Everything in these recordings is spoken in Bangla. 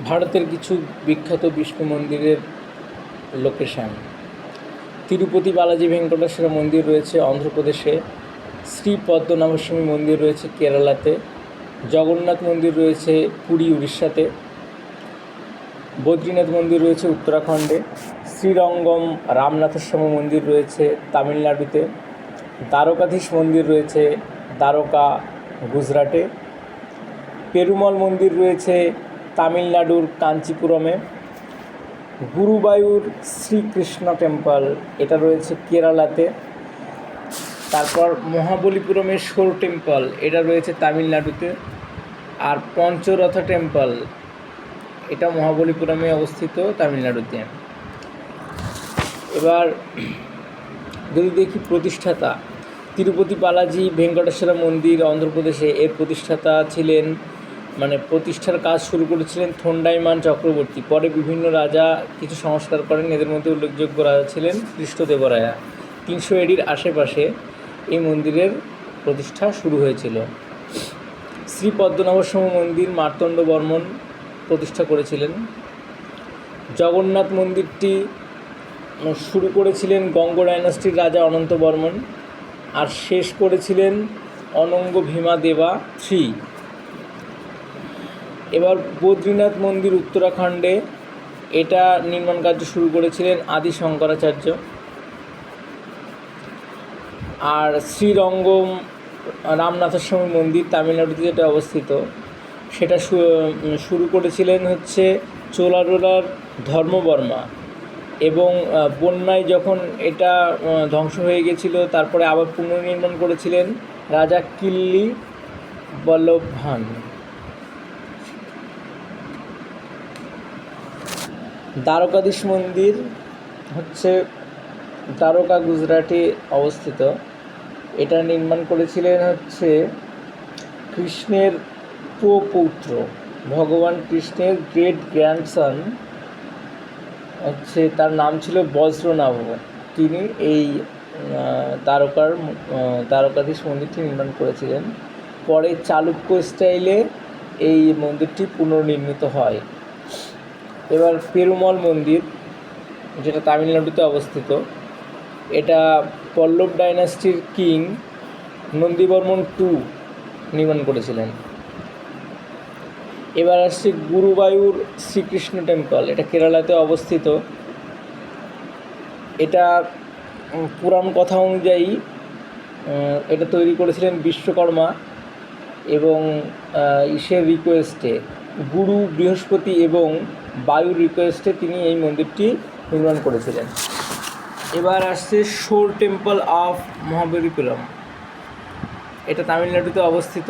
ভারতের কিছু বিখ্যাত বিষ্ণু মন্দিরের লোকেশান। তিরুপতি বালাজি ভেঙ্কটেশ্বর মন্দির রয়েছে অন্ধ্রপ্রদেশে, শ্রী পদ্মনাভস্বামী মন্দির রয়েছে কেরালাতে, জগন্নাথ মন্দির রয়েছে পুরী উড়িষ্যাতে, বদ্রীনাথ মন্দির রয়েছে উত্তরাখণ্ডে, শ্রীরঙ্গম রামনাথস্বামী মন্দির রয়েছে তামিলনাড়ুতে, দ্বারকাধীশ মন্দির রয়েছে দ্বারকা গুজরাটে, পেরুমল মন্দির রয়েছে তামিলনাড়ুর কাঞ্চিপুরমে, গুরুবায়ুর শ্রীকৃষ্ণ টেম্পল এটা রয়েছে কেরালাতে, তারপর মহাবলীপুরমের শোর টেম্পল এটা রয়েছে তামিলনাড়ুতে, আর পঞ্চরথ টেম্পল এটা মহাবলীপুরমে অবস্থিত তামিলনাড়ুতে। এবার যদি দেখি প্রতিষ্ঠাতা, তিরুপতি বালাজি ভেঙ্কটেশ্বর মন্দির অন্ধ্রপ্রদেশে এর প্রতিষ্ঠাতা ছিলেন, প্রতিষ্ঠার কাজ শুরু করেছিলেন থোন্ডাইমান চক্রবর্তী। পরে বিভিন্ন রাজা কিছু সংস্কার করেন, এদের মধ্যে উল্লেখযোগ্য রাজা ছিলেন কৃষ্ণদেবরায়া। 300 AD আশেপাশে এই মন্দিরের প্রতিষ্ঠা শুরু হয়েছিল। শ্রী পদ্মনাভস্বামী মন্দির মার্তণ্ড বর্মন প্রতিষ্ঠা করেছিলেন। জগন্নাথ মন্দিরটি শুরু করেছিলেন গঙ্গ ডাইনাস্টির রাজা অনন্ত বর্মন, আর শেষ করেছিলেন অনঙ্গ ভীমা দেবা III। এবার বদ্রীনাথ মন্দির উত্তরাখণ্ডে, এটা নির্মাণ কার্য শুরু করেছিলেন আদি শঙ্করাচার্য। আর শ্রীরঙ্গম রামনাথস্বামী মন্দির তামিলনাড়ুতে যেটা অবস্থিত, সেটা শুরু করেছিলেন চোলারোলার ধর্মবর্মা, এবং বন্যায় যখন এটা ধ্বংস হয়ে গেছিল তারপরে আবার পুনর্নির্মাণ করেছিলেন রাজা কিল্লি বল্লভ ভান। দ্বারকাধীশ মন্দির দ্বারকা গুজরাটে অবস্থিত। এটা নির্মাণ করেছিলেন কৃষ্ণের প্রপৌত্র, ভগবান কৃষ্ণের গ্রেট গ্র্যান্ডসন তার নাম ছিল বজ্রনাভ। তিনি এই দ্বারকাধীশ মন্দিরটি নির্মাণ করেছিলেন। পরে চালুক্য স্টাইলে এই মন্দিরটি পুনর্নির্মিত হয়। এবার পেরুমল মন্দির, যেটা তামিলনাড়ুতে অবস্থিত, এটা পল্লব ডাইনাস্টির কিং নন্দীবর্মন II নির্মাণ করেছিলেন। এবার আসছে গুরুবায়ুর শ্রীকৃষ্ণ টেম্পল, এটা কেরালাতে অবস্থিত। এটা পুরাণ কথা অনুযায়ী এটা তৈরি করেছিলেন বিশ্বকর্মা, এবং ঈশ্বরের রিকোয়েস্টে, গুরু বৃহস্পতি এবং বায়ুর রিকোয়েস্টে তিনি এই মন্দিরটি নির্মাণ করেছিলেন। এবার আসছে শোর টেম্পল অফ মহাবলীপুরম, এটা তামিলনাড়ুতে অবস্থিত।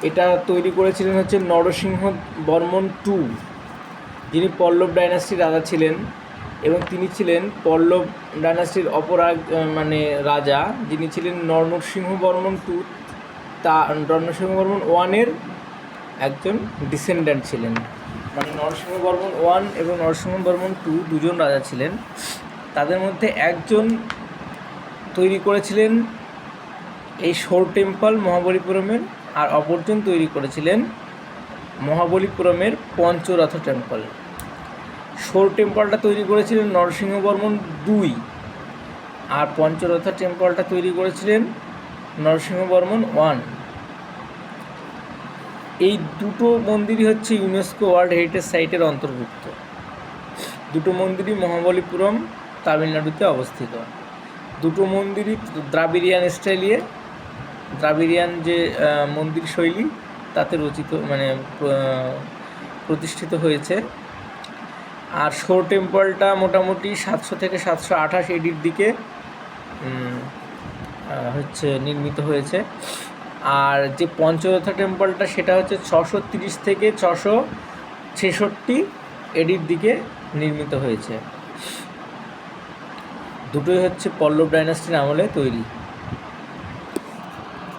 এটা তৈরি করেছিলেন নরসিংহ বর্মন II, যিনি পল্লব ডাইনাস্টির রাজা ছিলেন, এবং তিনি ছিলেন পল্লব ডাইনাস্টির অপর রাজা, যিনি ছিলেন নরসিংহ বর্মন II। নরসিংহ বর্মন I একজন ডিসেন্ডেন্ট ছিলেন। নরসিংহ বর্মন I এবং নরসিংহ বর্মন II দুজন রাজা ছিলেন। তাদের মধ্যে একজন তৈরি করেছিলেন এই শোর টেম্পল মহাবলীপুরমের, আর অপরজন তৈরি করেছিলেন মহাবলীপুরমের পঞ্চরথ টেম্পল। শোর টেম্পলটা তৈরি করেছিলেন নরসিংহ বর্মন II, আর পঞ্চরথ টেম্পলটা তৈরি করেছিলেন নরসিংহ বর্মন I। এই দুটো মন্দিরই ইউনেস্কো ওয়ার্ল্ড হেরিটেজ সাইটের অন্তর্ভুক্ত। দুটো মন্দিরই মহাবলীপুরম তামিলনাড়ুতে অবস্থিত। দুটো মন্দিরই দ্রাবিড়িয়ান স্টাইলে, দ্রাবিড়িয়ান যে মন্দির শৈলী তাতে রচিত প্রতিষ্ঠিত হয়েছে। আর শোর টেম্পলটা মোটামুটি 700 থেকে 728 AD দিকে নির্মিত হয়েছে। আর যে পঞ্চরথ টেম্পলটা সেটা 630 থেকে 666 AD দিকে নির্মিত হয়েছে। দুটোই পল্লব ডাইনাস্টির আমলে তৈরি।